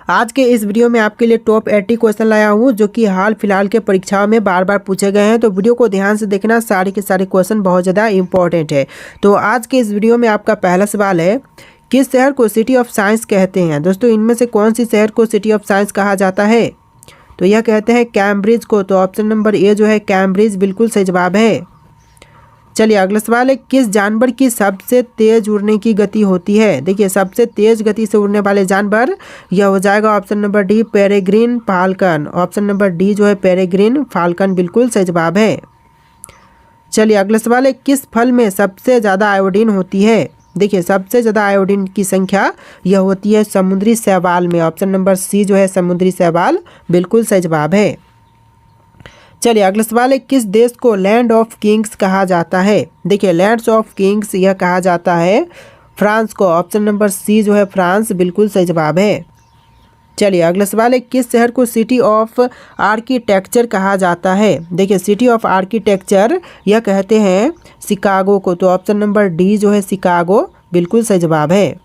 आज के इस वीडियो में आपके लिए टॉप 80 क्वेश्चन लाया हूँ जो कि हाल फिलहाल के परीक्षाओं में बार बार पूछे गए हैं। तो वीडियो को ध्यान से देखना, सारे के सारे क्वेश्चन बहुत ज़्यादा इंपॉर्टेंट है। तो आज के इस वीडियो में आपका पहला सवाल है, किस शहर को सिटी ऑफ साइंस कहते हैं। दोस्तों, इनमें से कौन सी शहर को सिटी ऑफ साइंस कहा जाता है? तो यह कहते हैं कैम्ब्रिज को। तो ऑप्शन नंबर ए जो है कैम्ब्रिज बिल्कुल सही जवाब है। चलिए अगला सवाल है, किस जानवर की सबसे तेज उड़ने की गति होती है। देखिए, सबसे तेज गति से उड़ने वाले जानवर यह हो जाएगा option number D peregrine falcon. Option number D जो है पेरेग्रीन फाल्कन बिल्कुल सही जवाब है। चलिए अगला सवाल है, किस फल में सबसे ज़्यादा आयोडीन होती है। देखिए, सबसे ज़्यादा आयोडीन की संख्या यह होती है समुद्री शैवाल में। ऑप्शन नंबर सी जो है समुद्री शैवाल बिल्कुल सही जवाब है। चलिए अगला सवाल है, किस देश को लैंड ऑफ किंग्स कहा जाता है। देखिए, लैंड्स ऑफ किंग्स यह कहा जाता है फ्रांस को। ऑप्शन नंबर सी जो है फ्रांस बिल्कुल सही जवाब है। चलिए अगला सवाल है, किस शहर को सिटी ऑफ आर्किटेक्चर कहा जाता है। देखिए, सिटी ऑफ आर्किटेक्चर यह कहते हैं शिकागो को। तो ऑप्शन नंबर डी जो है शिकागो बिल्कुल सही जवाब है।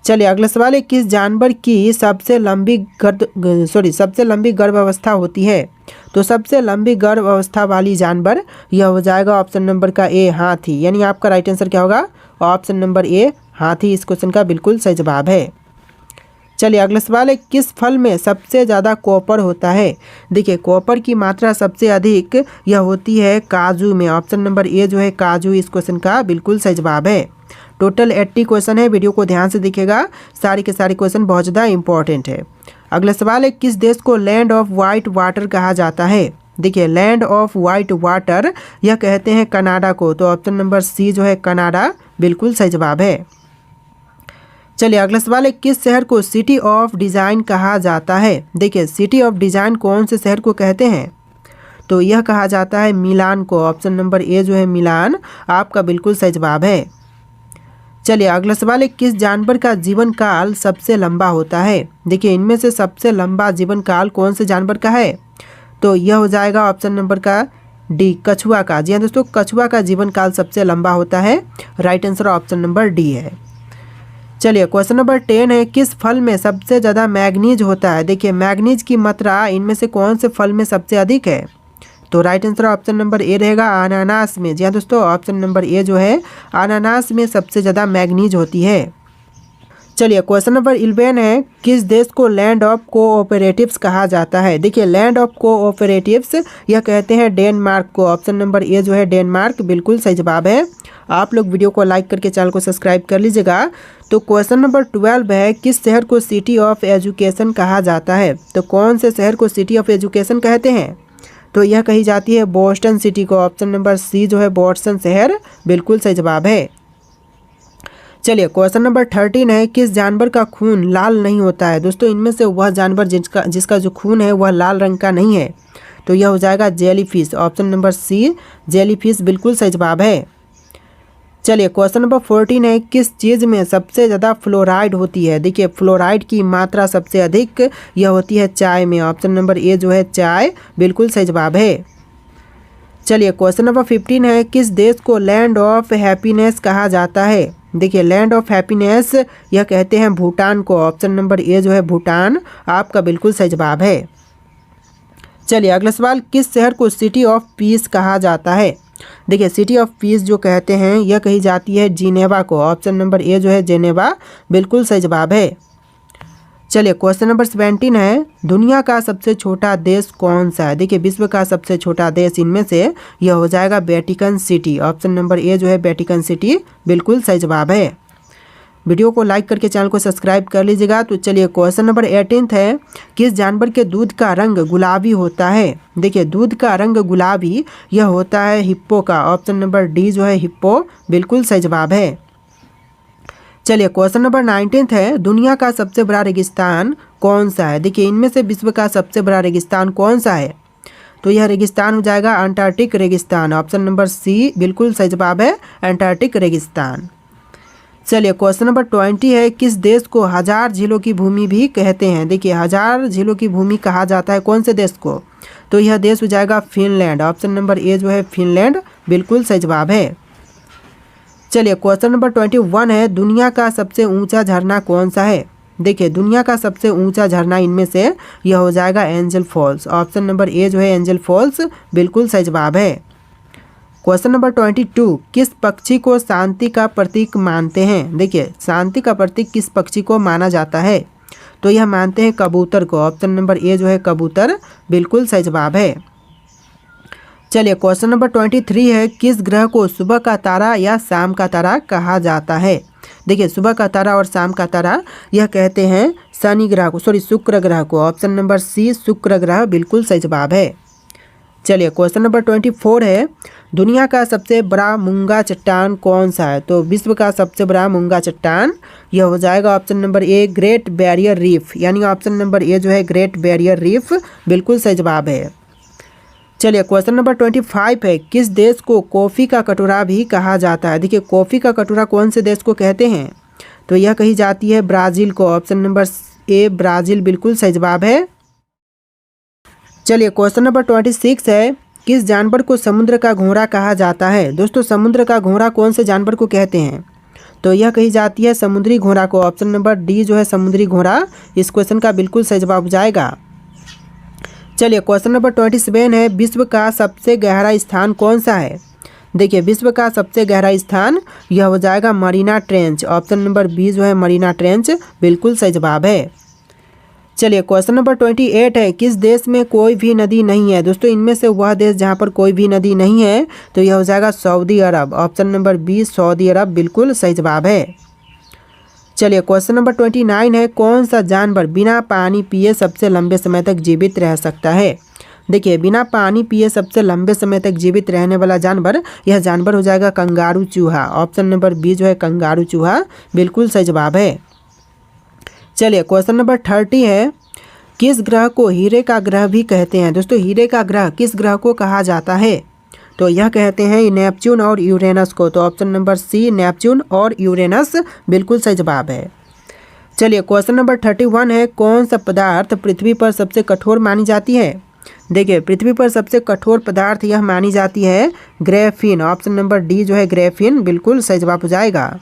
चलिए अगला सवाल है, किस जानवर की सबसे लंबी गर्भ अवस्था होती है। तो सबसे लंबी गर्भ अवस्था वाली जानवर यह हो जाएगा ऑप्शन नंबर का ए हाथी। यानी आपका राइट आंसर क्या होगा? ऑप्शन नंबर ए हाथी इस क्वेश्चन का बिल्कुल सही जवाब है। चलिए अगला सवाल है, किस फल में सबसे ज़्यादा कॉपर होता है। देखिए, कॉपर की मात्रा सबसे अधिक यह होती है काजू में। ऑप्शन नंबर ए जो है काजू इस क्वेश्चन का बिल्कुल सही जवाब है। टोटल 80 क्वेश्चन है, वीडियो को ध्यान से देखिएगा, सारे के सारे क्वेश्चन बहुत ज़्यादा इंपॉर्टेंट है। अगला सवाल है, किस देश को लैंड ऑफ वाइट वाटर कहा जाता है। देखिए, लैंड ऑफ वाइट वाटर यह कहते हैं कनाडा को। तो ऑप्शन नंबर सी जो है कनाडा बिल्कुल सही जवाब है। चलिए अगला सवाल है, किस शहर को सिटी ऑफ डिज़ाइन कहा जाता है। देखिए, सिटी ऑफ डिज़ाइन कौन से शहर को कहते हैं। तो यह कहा जाता है मिलान को। ऑप्शन नंबर ए जो है मिलान आपका बिल्कुल सही जवाब है। चलिए अगला सवाल है, किस जानवर का जीवन काल सबसे लंबा होता है। देखिए, इनमें से सबसे लंबा जीवन काल कौन से जानवर का है। तो यह हो जाएगा ऑप्शन नंबर का डी कछुआ का। जी हाँ दोस्तों, कछुआ का जीवन काल सबसे लंबा होता है। Right answer option number D है। चलिए क्वेश्चन नंबर 10 है, किस फल में सबसे ज़्यादा मैग्नीज होता है। देखिए, मैग्नीज की मात्रा इनमें से कौन से फल में सबसे अधिक है। तो राइट आंसर ऑप्शन नंबर ए रहेगा अनानास में। जी हाँ दोस्तों, ऑप्शन नंबर ए जो है अनानास में सबसे ज़्यादा मैग्नीज होती है। चलिए क्वेश्चन नंबर 11 है, किस देश को लैंड ऑफ कोऑपरेटिव्स कहा जाता है। देखिए, लैंड ऑफ कोऑपरेटिव्स यह कहते हैं डेनमार्क को। ऑप्शन नंबर ए जो है डेनमार्क बिल्कुल सही जवाब है। आप लोग वीडियो को लाइक करके चैनल को सब्सक्राइब कर लीजिएगा। तो क्वेश्चन नंबर 12 है, किस शहर को सिटी ऑफ एजुकेशन कहा जाता है। तो कौन से शहर को सिटी ऑफ एजुकेशन कहते हैं। तो यह कही जाती है बोस्टन सिटी को। ऑप्शन नंबर सी जो है बोस्टन शहर बिल्कुल सही जवाब है। चलिए क्वेश्चन नंबर 13 है, किस जानवर का खून लाल नहीं होता है। दोस्तों, इनमें से वह जानवर जिसका जो खून है वह लाल रंग का नहीं है। तो यह हो जाएगा jellyfish. Option number C jellyfish बिल्कुल सही जवाब है। चलिए क्वेश्चन नंबर 14 है, किस चीज़ में सबसे ज़्यादा फ्लोराइड होती है। देखिए, फ्लोराइड की मात्रा सबसे अधिक यह होती है चाय में। ऑप्शन नंबर ए जो है चाय बिल्कुल सही जवाब है। चलिए क्वेश्चन नंबर 15 है, किस देश को लैंड ऑफ हैप्पीनेस कहा जाता है। देखिए, लैंड ऑफ हैप्पीनेस यह कहते हैं भूटान को। ऑप्शन नंबर ए जो है भूटान आपका बिल्कुल सही जवाब है। चलिए अगला सवाल, किस शहर को सिटी ऑफ पीस कहा जाता है। देखिए, सिटी ऑफ पीस जो कहते हैं यह कही जाती है जिनेवा को। ऑप्शन नंबर ए जो है जेनेवा बिल्कुल सही जवाब है। चलिए क्वेश्चन नंबर 17 है, दुनिया का सबसे छोटा देश कौन सा है। देखिए, विश्व का सबसे छोटा देश इनमें से यह हो जाएगा Vatican City. Option number A जो है वेटिकन सिटी बिल्कुल सही जवाब है। वीडियो को लाइक करके चैनल को सब्सक्राइब कर लीजिएगा। तो चलिए क्वेश्चन नंबर 18 है, किस जानवर के दूध का रंग गुलाबी होता है। देखिए, दूध का रंग गुलाबी यह होता है हिप्पो का। ऑप्शन नंबर डी जो है हिप्पो बिल्कुल सही जवाब है। चलिए क्वेश्चन नंबर 19 है, दुनिया का सबसे बड़ा रेगिस्तान कौन सा है। देखिए, इनमें से विश्व का सबसे बड़ा रेगिस्तान कौन सा है। तो यह रेगिस्तान हो जाएगा अंटार्कटिक रेगिस्तान। ऑप्शन नंबर सी बिल्कुल सही जवाब है अंटार्कटिक रेगिस्तान। चलिए क्वेश्चन नंबर 20 है, किस देश को हजार झीलों की भूमि भी कहते हैं। देखिए, हजार झीलों की भूमि कहा जाता है कौन से देश को। तो यह देश हो जाएगा फिनलैंड। ऑप्शन नंबर ए जो है फिनलैंड बिल्कुल सही जवाब है। चलिए क्वेश्चन नंबर 21 है, दुनिया का सबसे ऊंचा झरना कौन सा है। देखिए दुनिया का सबसे ऊंचा झरना इनमें से यह हो जाएगा Angel Falls. Option number A जो है एंजल फॉल्स बिल्कुल सही जवाब है। क्वेश्चन नंबर 22, किस पक्षी को शांति का प्रतीक मानते हैं? देखिए शांति का प्रतीक किस पक्षी को माना जाता है? तो यह मानते हैं कबूतर को। ऑप्शन नंबर ए जो है कबूतर बिल्कुल सही जवाब है। चलिए क्वेश्चन नंबर 23 है, किस ग्रह को सुबह का तारा या शाम का तारा कहा जाता है? देखिए सुबह का तारा और शाम का तारा यह कहते हैं शनि ग्रह को, शुक्र ग्रह को। ऑप्शन नंबर सी शुक्र ग्रह बिल्कुल सही जवाब है। चलिए क्वेश्चन नंबर 24 है, दुनिया का सबसे बड़ा मूंगा चट्टान कौन सा है? तो विश्व का सबसे बड़ा मूंगा चट्टान यह हो जाएगा option number a great barrier reef, यानी ऑप्शन नंबर ए जो है ग्रेट बैरियर रीफ बिल्कुल सही जवाब है। चलिए क्वेश्चन नंबर 25 है, किस देश को कॉफ़ी का कटोरा भी कहा जाता है? देखिए कॉफ़ी का कटोरा कौन से देश को कहते हैं? तो यह कही जाती है ब्राज़ील को। ऑप्शन नंबर ए ब्राज़ील बिल्कुल सही जवाब है। चलिए क्वेश्चन नंबर 26 है, किस जानवर को समुद्र का घोड़ा कहा जाता है? दोस्तों समुद्र का घोड़ा कौन से जानवर को कहते हैं? तो यह कही जाती है समुद्री घोड़ा को। ऑप्शन नंबर डी जो है समुद्री घोड़ा इस क्वेश्चन का बिल्कुल सही जवाब हो जाएगा। चलिए क्वेश्चन नंबर 27 है, विश्व का सबसे गहरा स्थान कौन सा है? देखिए विश्व का सबसे गहरा स्थान यह हो जाएगा Mariana Trench. Option number B जो है मरीना ट्रेंच बिल्कुल सही जवाब है। चलिए क्वेश्चन नंबर 28 है, किस देश में कोई भी नदी नहीं है? दोस्तों इनमें से वह देश जहां पर कोई भी नदी नहीं है तो यह हो जाएगा सऊदी अरब। ऑप्शन नंबर बी सऊदी अरब बिल्कुल सही जवाब है। चलिए क्वेश्चन नंबर 29 है, कौन सा जानवर बिना पानी पिए सबसे लंबे समय तक जीवित रह सकता है? देखिए बिना पानी पिए सबसे लंबे समय तक जीवित रहने वाला जानवर यह जानवर हो जाएगा कंगारू चूहा। ऑप्शन नंबर बी जो है कंगारू चूहा बिल्कुल सही जवाब है। चलिए क्वेश्चन नंबर 30 है, किस ग्रह को हीरे का ग्रह भी कहते हैं? दोस्तों हीरे का ग्रह किस ग्रह को कहा जाता है? तो यह कहते हैं नेपच्यून और यूरेनस को। तो ऑप्शन नंबर सी नेपच्यून और यूरेनस बिल्कुल सही जवाब है। चलिए क्वेश्चन नंबर 31 है, कौन सा पदार्थ पृथ्वी पर सबसे कठोर मानी जाती है? देखिए पृथ्वी पर सबसे कठोर पदार्थ यह मानी जाती है ग्रेफीन। ऑप्शन नंबर डी जो है ग्रेफीन बिल्कुल सही जवाब हो जाएगा।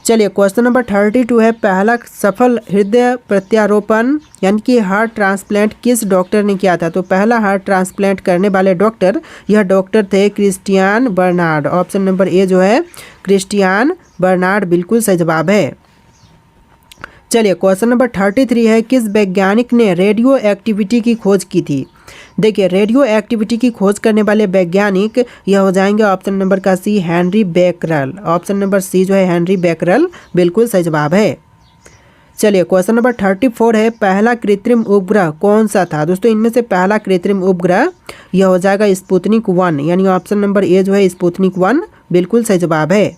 चलिए क्वेश्चन नंबर 32 है, पहला सफल हृदय प्रत्यारोपण यानी कि हार्ट ट्रांसप्लांट किस डॉक्टर ने किया था? तो पहला हार्ट ट्रांसप्लांट करने वाले डॉक्टर यह डॉक्टर थे Christiaan Barnard. Option number A जो है क्रिस्टियान बर्नार्ड बिल्कुल सही जवाब है। चलिए क्वेश्चन नंबर 33 है, किस वैज्ञानिक ने रेडियो एक्टिविटी की खोज की थी? देखिए रेडियो एक्टिविटी की खोज करने वाले वैज्ञानिक यह हो जाएंगे ऑप्शन नंबर का C Henry Becquerel. Option number C जो है हेनरी बेकरल बिल्कुल सही जवाब है। चलिए क्वेश्चन नंबर 34 है, पहला कृत्रिम उपग्रह कौन सा था? दोस्तों इनमें से पहला कृत्रिम उपग्रह यह हो जाएगा स्पुतनिक 1, यानी ऑप्शन नंबर ए जो है स्पुतनिक 1 बिल्कुल सही जवाब है।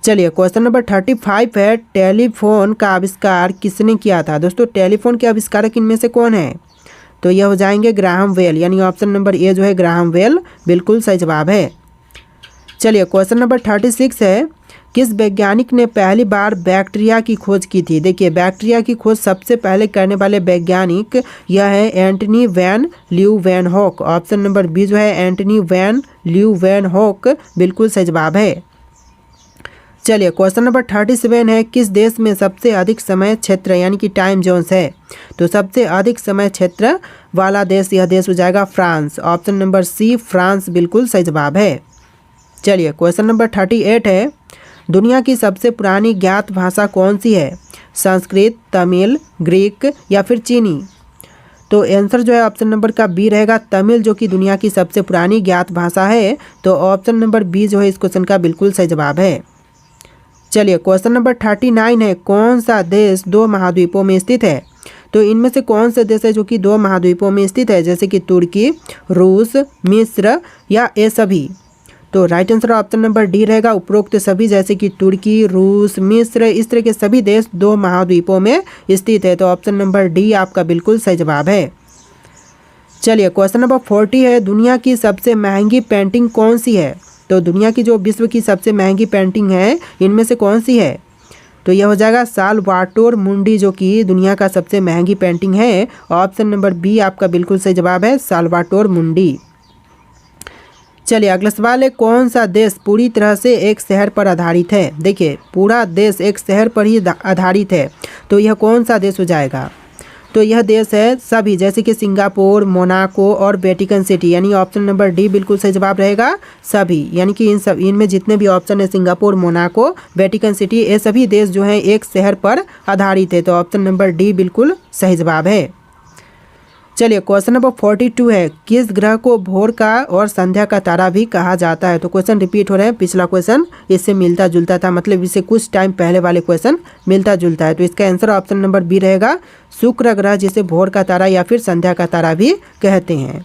चलिए क्वेश्चन नंबर 35 है, टेलीफोन का आविष्कार किसने किया था? दोस्तों टेलीफोन के आविष्कारक इनमें से कौन है? तो यह हो जाएंगे ग्राहम बेल, यानी ऑप्शन नंबर ए जो है ग्राहम बेल बिल्कुल सही जवाब है। चलिए क्वेश्चन नंबर 36 है, किस वैज्ञानिक ने पहली बार बैक्टीरिया की खोज की थी? देखिए बैक्टीरिया की खोज सबसे पहले करने वाले वैज्ञानिक यह है Antonie van Leeuwenhoek. Option number B जो है एंटनी वैन ल्यूवेनहॉक बिल्कुल सही जवाब है। चलिए क्वेश्चन नंबर 37 है, किस देश में सबसे अधिक समय क्षेत्र यानी कि टाइम जोन्स है? तो सबसे अधिक समय क्षेत्र वाला देश यह देश हो जाएगा France. Option number C France बिल्कुल सही जवाब है। चलिए क्वेश्चन नंबर 38 है, दुनिया की सबसे पुरानी ज्ञात भाषा कौन सी है? संस्कृत, तमिल, ग्रीक या फिर चीनी? तो आंसर जो है ऑप्शन नंबर का बी रहेगा तमिल, जो कि दुनिया की सबसे पुरानी ज्ञात भाषा है। तो ऑप्शन नंबर बी जो है इस क्वेश्चन का बिल्कुल सही जवाब है। चलिए क्वेश्चन नंबर 39 है, कौन सा देश 2 महाद्वीपों में स्थित है? तो इनमें से कौन सा देश है जो कि 2 महाद्वीपों में स्थित है, जैसे कि तुर्की, रूस, मिस्र या ये सभी? तो right answer option number D रहेगा उपरोक्त सभी, जैसे कि तुर्की, रूस, मिस्र, इस तरह के सभी देश 2 महाद्वीपों में स्थित है। तो ऑप्शन नंबर डी आपका बिल्कुल सही जवाब है। चलिए क्वेश्चन नंबर 40 है, दुनिया की सबसे महंगी पेंटिंग कौन सी है? तो दुनिया की जो विश्व की सबसे महंगी पेंटिंग है इनमें से कौन सी है? तो यह हो जाएगा साल्वाटोर मुंडी, जो कि दुनिया का सबसे महंगी पेंटिंग है। ऑप्शन नंबर बी आपका बिल्कुल सही जवाब है साल्वाटोर मुंडी। चलिए अगला सवाल है, कौन सा देश पूरी तरह से एक शहर पर आधारित है। देखिए पूरा देश एक शहर पर ही आधारित है, तो यह कौन सा देश हो जाएगा। तो यह देश है सभी, जैसे कि सिंगापुर, मोनाको और वेटिकन सिटी, यानी ऑप्शन नंबर डी बिल्कुल सही जवाब रहेगा। सभी यानी कि इनमें जितने भी ऑप्शन है सिंगापुर, मोनाको, वेटिकन सिटी, ये सभी देश जो हैं एक शहर पर आधारित है, तो ऑप्शन नंबर डी बिल्कुल सही जवाब है। चलिए क्वेश्चन नंबर 42 है, किस ग्रह को भोर का और संध्या का तारा भी कहा जाता है। तो क्वेश्चन रिपीट हो रहे हैं, पिछला क्वेश्चन इससे मिलता जुलता था, मतलब इससे कुछ टाइम पहले वाले क्वेश्चन मिलता जुलता है, तो इसका आंसर ऑप्शन नंबर बी रहेगा, शुक्र ग्रह, जिसे भोर का तारा या फिर संध्या का तारा भी कहते हैं।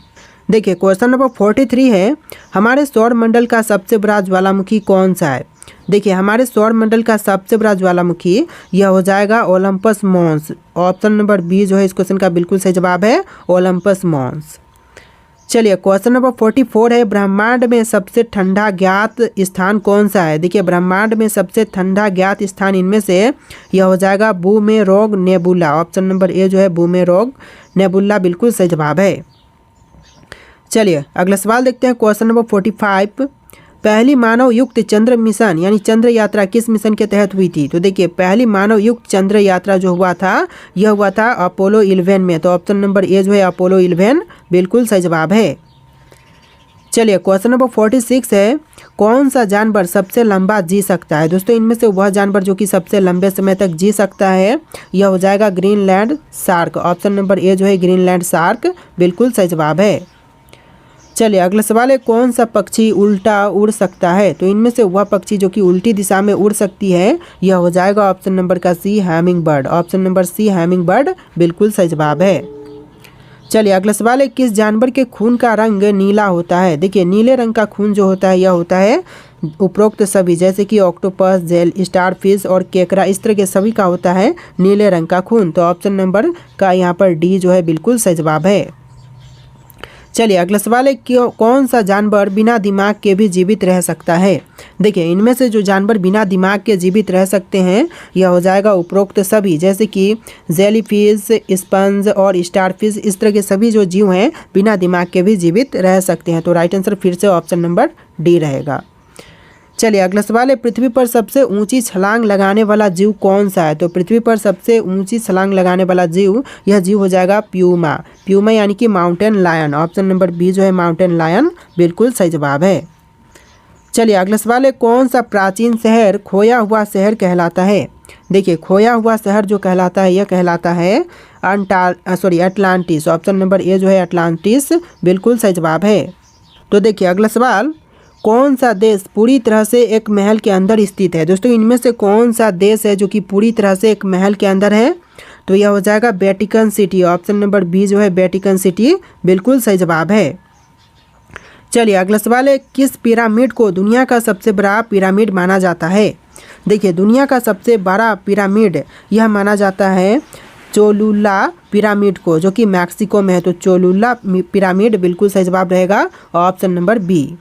देखिए क्वेश्चन नंबर 43 है, हमारे सौर मंडल का सबसे बड़ा ज्वालामुखी कौन सा है। देखिए हमारे सौर मंडल का सबसे बड़ा ज्वालामुखी यह हो जाएगा Olympus Mons. Option number B जो है इस क्वेश्चन का बिल्कुल सही जवाब है, ओलंपस मॉन्स। चलिए क्वेश्चन नंबर 44 है, ब्रह्मांड में सबसे ठंडा ज्ञात स्थान कौन सा है। देखिए ब्रह्मांड में सबसे ठंडा ज्ञात स्थान इनमें से यह हो जाएगा बूमेरोग नेबुला। ऑप्शन नंबर ए जो है बूमेरोग नेबुला बिल्कुल सही जवाब है। चलिए अगला सवाल देखते हैं, क्वेश्चन नंबर 45, पहली मानव युक्त चंद्र मिशन यानी चंद्र यात्रा किस मिशन के तहत हुई थी। तो देखिए पहली मानव युक्त चंद्र यात्रा जो हुआ था यह हुआ था अपोलो 11 में, तो ऑप्शन नंबर ए जो है अपोलो 11 बिल्कुल सही जवाब है। चलिए क्वेश्चन नंबर 46 है, कौन सा जानवर सबसे लंबा जी सकता है। दोस्तों इनमें से वह जानवर जो कि सबसे लंबे समय तक जी सकता है यह हो जाएगा Greenland shark. Option number A जो है ग्रीनलैंड शार्क बिल्कुल सही जवाब है। चलिए अगला सवाल है, कौन सा पक्षी उल्टा उड़ सकता है। तो इनमें से वह पक्षी जो कि उल्टी दिशा में उड़ सकती है यह हो जाएगा ऑप्शन नंबर का C, hummingbird. Option number C hummingbird बिल्कुल सही जवाब है। चलिए अगला सवाल है, किस जानवर के खून का रंग नीला होता है। देखिए नीले रंग का खून जो होता है यह होता है उपरोक्त सभी, जैसे कि ऑक्टोपस, जेल, स्टारफिश और केकड़ा, इस तरह के सभी का होता है नीले रंग का खून, तो ऑप्शन नंबर का यहाँ पर डी जो है बिल्कुल सही जवाब है। चलिए अगला सवाल है, कौन सा जानवर बिना दिमाग के भी जीवित रह सकता है। देखिए इनमें से जो जानवर बिना दिमाग के जीवित रह सकते हैं यह हो जाएगा उपरोक्त सभी, जैसे कि जेलीफिश, स्पंज और स्टारफिश, इस तरह के सभी जो जीव हैं बिना दिमाग के भी जीवित रह सकते हैं, तो राइट आंसर फिर से ऑप्शन नंबर डी रहेगा। चलिए अगला सवाल है, पृथ्वी पर सबसे ऊंची छलांग लगाने वाला जीव कौन सा है। तो पृथ्वी पर सबसे ऊंची छलांग लगाने वाला जीव यह जीव हो जाएगा प्यूमा। प्यूमा यानी कि mountain lion. Option number B जो है माउंटेन लायन बिल्कुल सही जवाब है। चलिए अगला सवाल है, कौन सा प्राचीन शहर खोया हुआ शहर कहलाता है। देखिए खोया हुआ शहर जो कहलाता है यह कहलाता है अटलांटिस। ऑप्शन नंबर ए जो है अटलांटिस बिल्कुल सही जवाब है। तो देखिए अगला सवाल, कौन सा देश पूरी तरह से एक महल के अंदर स्थित है। दोस्तों इनमें से कौन सा देश है जो कि पूरी तरह से एक महल के अंदर है, तो यह हो जाएगा Vatican City. Option number B जो है वेटिकन सिटी बिल्कुल सही जवाब है। चलिए अगला सवाल है, किस पिरामिड को दुनिया का सबसे बड़ा पिरामिड माना जाता है। देखिए दुनिया का सबसे बड़ा पिरामिड यह माना जाता है चोलुला पिरामिड को, जो कि मैक्सिको में है, तो चोलुला पिरामिड बिल्कुल सही जवाब रहेगा, ऑप्शन नंबर बी।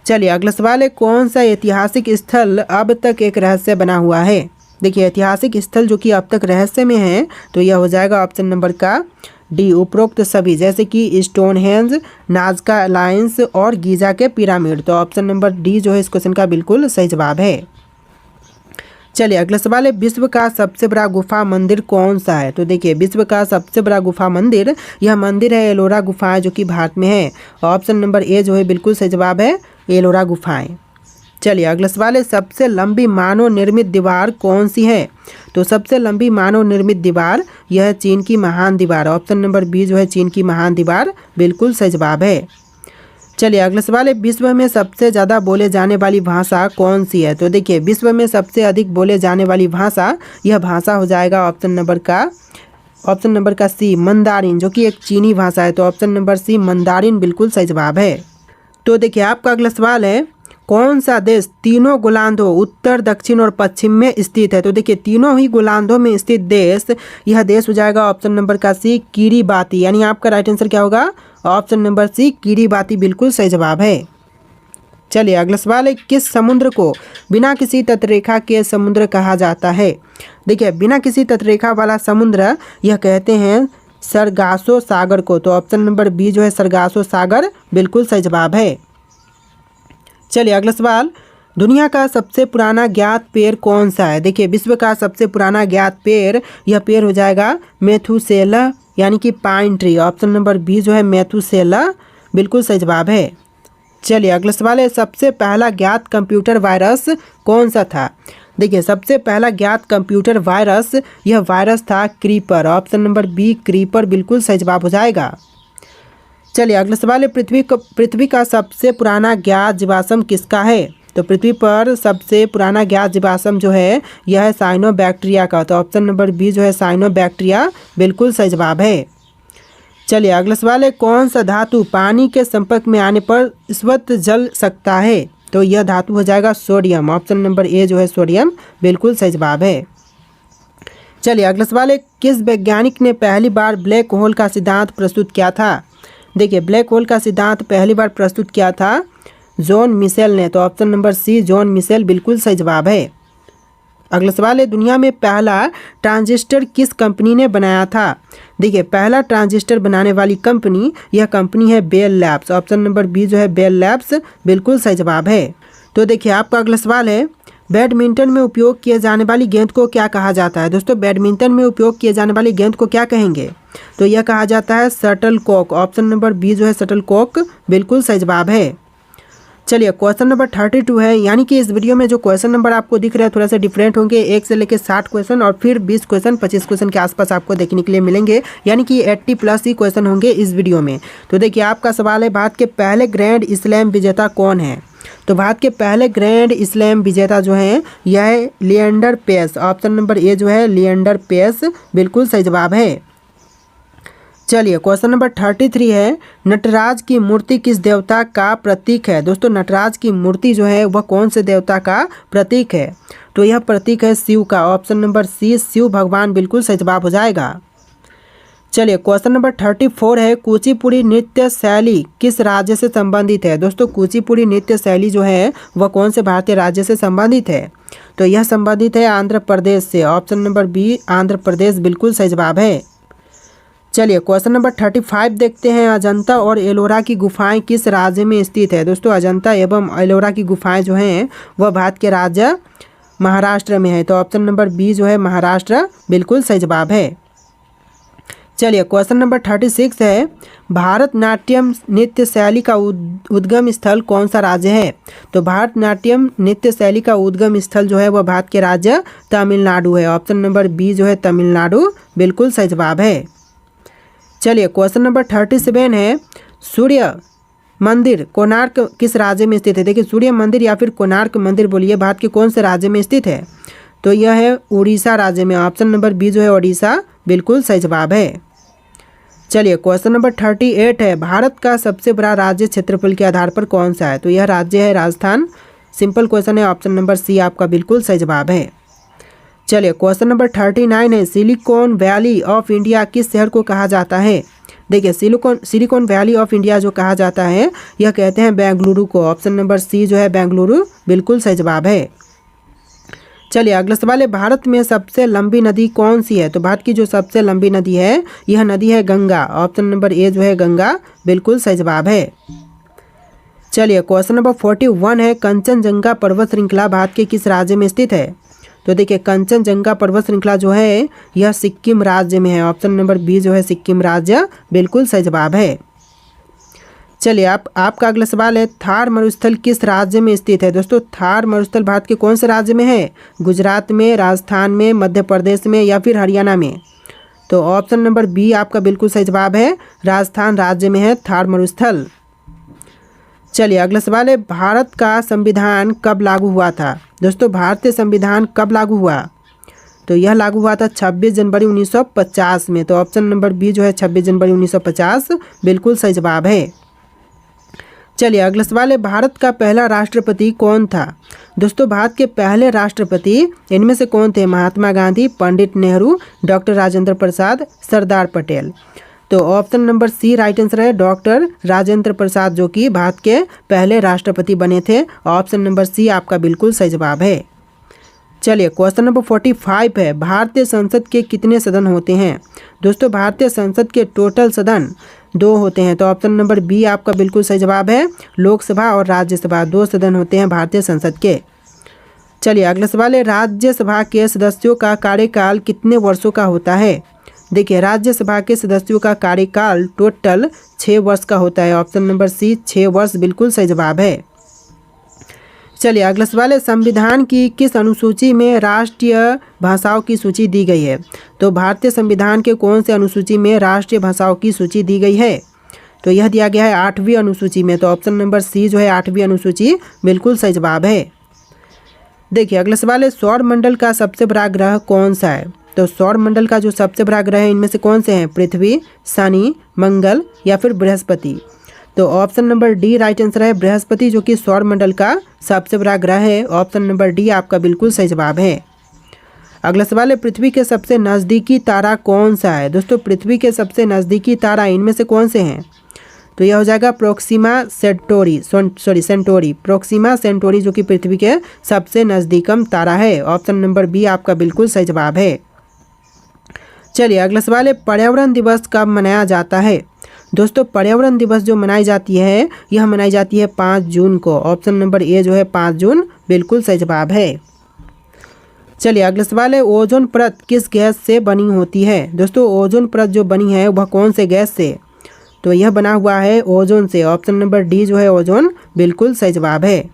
चलिए अगला सवाल है, कौन सा ऐतिहासिक स्थल अब तक एक रहस्य बना हुआ है। देखिए ऐतिहासिक स्थल जो कि अब तक रहस्य में है तो यह हो जाएगा ऑप्शन नंबर का डी, उपरोक्त सभी, जैसे कि स्टोनहेंज, नाजका अलायंस और गीजा के पिरामिड, तो ऑप्शन नंबर डी जो है इस क्वेश्चन का बिल्कुल सही जवाब है। चलिए अगला सवाल है, विश्व का सबसे बड़ा गुफा मंदिर कौन सा है। तो देखिए विश्व का सबसे बड़ा गुफा मंदिर यह मंदिर है एलोरा गुफाएं, जो कि भारत में है। ऑप्शन नंबर ए जो है बिल्कुल सही जवाब है, एलोरा गुफाएं। चलिए अगला सवाल है, सबसे लंबी मानव निर्मित दीवार कौन सी है। तो सबसे लंबी मानव निर्मित दीवार यह है चीन की महान दीवार। ऑप्शन नंबर बी जो है चीन की महान दीवार बिल्कुल सही जवाब है। चलिए अगला सवाल है, विश्व में सबसे ज़्यादा बोले जाने वाली भाषा कौन सी है। तो देखिए विश्व में सबसे अधिक बोले जाने वाली भाषा यह भाषा हो जाएगा ऑप्शन नंबर का सी, मंदारिन, जो कि एक चीनी भाषा है, तो ऑप्शन नंबर सी मंदारिन बिल्कुल सही जवाब है। तो देखिए आपका अगला सवाल है, कौन सा देश तीनों गोलार्धों उत्तर, दक्षिण और पश्चिम में स्थित है। तो देखिए तीनों ही गोलार्धों में स्थित देश, यह देश हो जाएगा ऑप्शन नंबर का सी किरीबाती, यानी आपका राइट आंसर क्या होगा, ऑप्शन नंबर सी किरीबाती बिल्कुल सही जवाब है। चलिए अगला सवाल है, किस समुद्र को बिना किसी तटरेखा के समुद्र कहा जाता है। देखिए बिना किसी तटरेखा वाला समुद्र यह कहते हैं सरगासो सागर को, तो ऑप्शन नंबर बी जो है सरगासो सागर बिल्कुल सही जवाब है। चलिए अगला सवाल, दुनिया का सबसे पुराना ज्ञात पेड़ कौन सा है? देखिए विश्व का सबसे पुराना ज्ञात पेड़, यह पेड़ हो जाएगा मेथुसेला यानी कि pine tree. Option number B जो है मेथुसेला बिल्कुल सही जवाब है। चलिए अगला सवाल है, सबसे पहला ज्ञात कंप्यूटर वायरस कौन सा था? देखिए सबसे पहला ज्ञात कंप्यूटर वायरस, यह वायरस था Creeper. Option number B Creeper बिल्कुल सही जवाब हो जाएगा। चलिए अगला सवाल है, पृथ्वी का सबसे पुराना ज्ञात जीवाश्म किसका है? तो पृथ्वी पर सबसे पुराना ज्ञात जीवाश्म जो है यह है साइनोबैक्टीरिया का। तो ऑप्शन नंबर बी जो है साइनोबैक्टीरिया बिल्कुल सही जवाब है। चलिए अगला सवाल है, कौन सा धातु पानी के संपर्क में आने पर स्वतः जल सकता है? तो यह धातु हो जाएगा सोडियम। ऑप्शन नंबर ए जो है सोडियम बिल्कुल सही जवाब है। चलिए अगला सवाल है, किस वैज्ञानिक ने पहली बार ब्लैक होल का सिद्धांत प्रस्तुत किया था? देखिए ब्लैक होल का सिद्धांत पहली बार प्रस्तुत किया था जॉन मिशेल ने। तो option number C John Mitchell बिल्कुल सही जवाब है। अगला सवाल है, दुनिया में पहला ट्रांजिस्टर किस कंपनी ने बनाया था? देखिए पहला ट्रांजिस्टर बनाने वाली कंपनी, यह कंपनी है Bell Labs. Option number B जो है बेल लैब्स बिल्कुल सही जवाब है। तो देखिए आपका अगला सवाल है, बैडमिंटन में उपयोग किए जाने वाली गेंद को क्या कहा जाता है? दोस्तों बैडमिंटन में उपयोग किए जाने वाली गेंद को क्या कहेंगे? तो यह कहा जाता है shuttlecock. Option number B जो है शटल कॉक बिल्कुल सही जवाब है। चलिए क्वेश्चन नंबर 32 है, यानी कि इस वीडियो में जो क्वेश्चन नंबर आपको दिख रहे हैं थोड़ा सा डिफरेंट होंगे। 1 से लेकर 60 क्वेश्चन और फिर 20 क्वेश्चन 25 क्वेश्चन के आसपास आपको देखने के लिए मिलेंगे, यानी कि 80+ ही क्वेश्चन होंगे इस वीडियो में। तो देखिए आपका सवाल है, भारत के पहले ग्रैंड स्लैम विजेता कौन है? तो भारत के पहले ग्रैंड स्लैम विजेता जो है यह है Leander Paes. Option number A जो है लिएंडर पेस बिल्कुल सही जवाब है। चलिए क्वेश्चन नंबर 33 है, नटराज की मूर्ति किस देवता का प्रतीक है? दोस्तों नटराज की मूर्ति जो है वह कौन से देवता का प्रतीक है? तो यह प्रतीक है शिव का। ऑप्शन नंबर सी शिव भगवान बिल्कुल सही जवाब हो जाएगा। चलिए क्वेश्चन नंबर 34 है, कुचिपुड़ी नृत्य शैली किस राज्य से संबंधित है? दोस्तों कुचिपुड़ी नृत्य शैली जो है वह कौन से भारतीय राज्य से संबंधित है? तो यह संबंधित है आंध्र प्रदेश से। Option number B Andhra Pradesh बिल्कुल सही जवाब है। चलिए क्वेश्चन नंबर 35 देखते हैं, अजंता और एलोरा की गुफाएं किस राज्य में स्थित है? दोस्तों अजंता एवं एलोरा की गुफाएं जो हैं वह भारत के राज्य महाराष्ट्र में है। तो ऑप्शन नंबर बी जो है महाराष्ट्र बिल्कुल सही जवाब है। चलिए क्वेश्चन नंबर 36 है, भारतनाट्यम नृत्य शैली का उद्गम स्थल कौन सा राज्य है? तो भारतनाट्यम नृत्य शैली का उद्गम स्थल जो है वह भारत के राज्य तमिलनाडु है। ऑप्शन नंबर बी जो है तमिलनाडु बिल्कुल सही जवाब है। चलिए क्वेश्चन नंबर 37 है, सूर्य मंदिर कोणार्क किस राज्य में स्थित है? देखिए सूर्य मंदिर या फिर कोणार्क मंदिर बोलिए भारत के कौन से राज्य में स्थित है? तो यह है उड़ीसा राज्य में। ऑप्शन नंबर बी जो है उड़ीसा बिल्कुल सही जवाब है। चलिए क्वेश्चन नंबर 38 है, भारत का सबसे बड़ा राज्य क्षेत्रफल के आधार पर कौन सा है? तो यह राज्य है राजस्थान। सिंपल क्वेश्चन है, ऑप्शन नंबर सी आपका बिल्कुल सही जवाब है। चलिए क्वेश्चन नंबर 39 है, सिलिकॉन वैली ऑफ इंडिया किस शहर को कहा जाता है? देखिए सिलिकॉन वैली ऑफ इंडिया जो कहा जाता है यह कहते हैं बेंगलुरु को। ऑप्शन नंबर सी जो है बेंगलुरु बिल्कुल सही जवाब है। चलिए अगला सवाल है, भारत में सबसे लंबी नदी कौन सी है? तो भारत की जो सबसे लंबी नदी है यह नदी है गंगा। ऑप्शन नंबर ए जो है गंगा बिल्कुल सही जवाब है। चलिए क्वेश्चन नंबर 41 है, कंचनजंगा पर्वत श्रृंखला भारत के किस राज्य में स्थित है? तो देखिए कंचनजंगा पर्वत श्रृंखला जो है यह सिक्किम राज्य में है। ऑप्शन नंबर बी जो है सिक्किम राज्य बिल्कुल सही जवाब है। चलिए आपका अगला सवाल है, थार मरुस्थल किस राज्य में स्थित है? दोस्तों थार मरुस्थल भारत के कौन से राज्य में है? गुजरात में, राजस्थान में, मध्य प्रदेश में या फिर हरियाणा में? तो ऑप्शन नंबर बी आपका बिल्कुल सही जवाब है, राजस्थान राज्य में है थार मरुस्थल। चलिए अगला सवाल है, भारत का संविधान कब लागू हुआ था? दोस्तों भारतीय संविधान कब लागू हुआ? तो यह लागू हुआ था 26 जनवरी 1950 में। तो ऑप्शन नंबर बी जो है 26 जनवरी 1950 बिल्कुल सही जवाब है। चलिए अगला सवाल है, भारत का पहला राष्ट्रपति कौन था? दोस्तों भारत के पहले राष्ट्रपति इनमें से कौन थे? महात्मा गांधी, पंडित नेहरू, डॉक्टर राजेंद्र प्रसाद, सरदार पटेल। तो option number C right answer है, डॉक्टर राजेंद्र प्रसाद जो कि भारत के पहले राष्ट्रपति बने थे। ऑप्शन नंबर सी आपका बिल्कुल सही जवाब है। चलिए क्वेश्चन नंबर 45 है, भारतीय संसद के कितने सदन होते हैं? दोस्तों भारतीय संसद के टोटल सदन 2 होते हैं। तो ऑप्शन नंबर बी आपका बिल्कुल सही जवाब है। लोकसभा और राज्यसभा 2 सदन होते हैं भारतीय संसद के। चलिए अगला सवाल है, राज्यसभा के सदस्यों का कार्यकाल कितने वर्षों का होता है? देखिए राज्यसभा के सदस्यों का कार्यकाल टोटल 6 वर्ष का होता है। ऑप्शन नंबर सी 6 वर्ष बिल्कुल सही जवाब है। चलिए अगला सवाल है, संविधान की किस अनुसूची में राष्ट्रीय भाषाओं की सूची दी गई है? तो भारतीय संविधान के कौन से अनुसूची में राष्ट्रीय भाषाओं की सूची दी गई है? तो यह दिया गया है 8वीं अनुसूची में। तो ऑप्शन नंबर सी जो है 8वीं अनुसूची बिल्कुल सही जवाब है। देखिए अगला सवाल है, सौर मंडल का सबसे बड़ा ग्रह कौन सा है? तो सौर मंडल का जो सबसे बड़ा ग्रह है इनमें से कौन से हैं? पृथ्वी, शनि, मंगल या फिर बृहस्पति। तो option number D right answer है, बृहस्पति जो कि सौर मंडल का सबसे बड़ा ग्रह है। ऑप्शन नंबर डी आपका बिल्कुल सही जवाब है। अगला सवाल है, पृथ्वी के सबसे नज़दीकी तारा कौन सा है? दोस्तों पृथ्वी के सबसे नज़दीकी तारा इनमें से कौन से हैं? तो यह हो जाएगा प्रोक्सिमा सेंटोरी। प्रोक्सिमा सेंटोरी जो कि पृथ्वी के सबसे नज़दीकम तारा है। ऑप्शन नंबर बी आपका बिल्कुल सही जवाब है। चलिए अगला सवाल है, पर्यावरण दिवस कब मनाया जाता है? दोस्तों पर्यावरण दिवस जो मनाई जाती है यह मनाई जाती है 5 जून को। ऑप्शन नंबर ए जो है 5 जून बिल्कुल सही जवाब है। चलिए अगला सवाल है, ओजोन परत किस गैस से बनी होती है? दोस्तों ओजोन परत जो बनी है वह कौन से गैस से? तो यह बना हुआ है ओजोन से। ऑप्शन नंबर डी जो है ओजोन बिल्कुल सही जवाब है।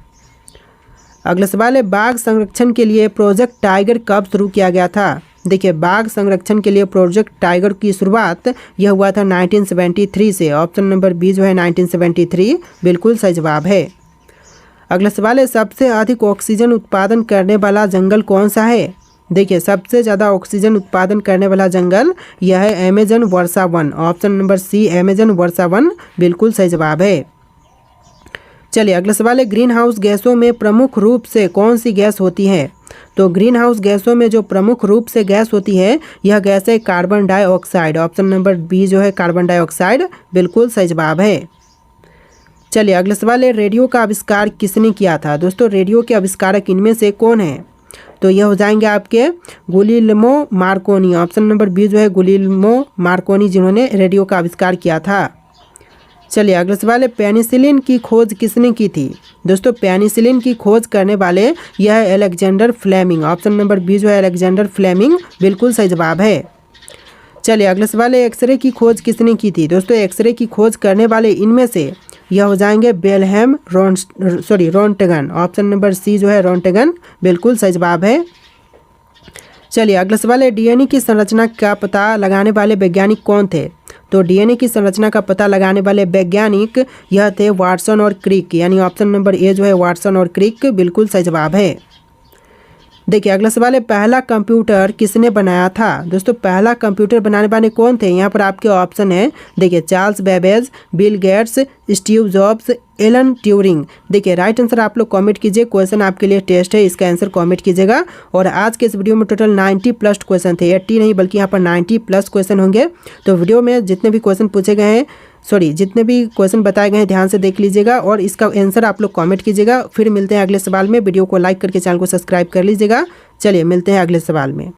अगला सवाल है, बाघ संरक्षण के लिए प्रोजेक्ट टाइगर कब शुरू किया गया था? देखिए बाघ संरक्षण के लिए प्रोजेक्ट टाइगर की शुरुआत यह हुआ था 1973 से। ऑप्शन नंबर बी जो है 1973 बिल्कुल सही जवाब है। अगला सवाल है, सबसे अधिक ऑक्सीजन उत्पादन करने वाला जंगल कौन सा है? देखिए सबसे ज़्यादा ऑक्सीजन उत्पादन करने वाला जंगल यह है अमेजन वर्षा वन। ऑप्शन नंबर सी अमेजन वर्षा वन बिल्कुल सही जवाब है। चलिए अगला सवाल है, ग्रीन हाउस गैसों में प्रमुख रूप से कौन सी गैस होती है? तो ग्रीन हाउस गैसों में जो प्रमुख रूप से गैस होती है यह गैस है carbon dioxide. Option number B जो है कार्बन डाइऑक्साइड बिल्कुल सही जवाब है। चलिए अगला सवाल है, रेडियो का आविष्कार किसने किया था? दोस्तों रेडियो के आविष्कारक इनमें से कौन है? तो यह हो जाएंगे आपके गुलिल्मो मार्कोनी। ऑप्शन नंबर बी जो है गुलिल्मो मार्कोनी जिन्होंने रेडियो का आविष्कार किया था। चलिए अगला सवाल है, पेनिसिलिन की खोज किसने की थी? दोस्तों पेनिसिलिन की खोज करने वाले यह है Alexander Fleming. Option number B जो है अलेक्जेंडर फ्लेमिंग बिल्कुल सही जवाब है। चलिए अगला सवाल है, एक्सरे की खोज किसने की थी? दोस्तों एक्सरे की खोज करने वाले इनमें से यह हो जाएंगे बेलहेम रोंटगन। ऑप्शन नंबर सी जो है रोंटगन बिल्कुल सही जवाब है। चलिए अगला सवाल है, डीएनए की संरचना का पता लगाने वाले वैज्ञानिक कौन थे? तो डीएनए की संरचना का पता लगाने वाले वैज्ञानिक यह थे वाटसन और क्रिक। यानी ऑप्शन नंबर ए जो है वाटसन और क्रिक बिल्कुल सही जवाब है। देखिए अगला सवाल है, पहला कंप्यूटर किसने बनाया था? दोस्तों पहला कंप्यूटर बनाने वाले कौन थे? यहाँ पर आपके ऑप्शन है, देखिए Charles Babbage, Bill Gates, Steve jobs, Alan Turing. देखिए राइट आंसर आप लोग कमेंट कीजिए। क्वेश्चन आपके लिए टेस्ट है, इसका आंसर कमेंट कीजिएगा। और आज के इस वीडियो में टोटल 90+ क्वेश्चन थे, 80 नहीं बल्कि यहाँ पर 90+ क्वेश्चन होंगे। तो वीडियो में जितने भी क्वेश्चन पूछे गए हैं जितने भी क्वेश्चन बताए गए हैं ध्यान से देख लीजिएगा और इसका आंसर आप लोग कमेंट कीजिएगा। फिर मिलते हैं अगले सवाल में। वीडियो को लाइक करके चैनल को सब्सक्राइब कर लीजिएगा। चलिए मिलते हैं अगले सवाल में।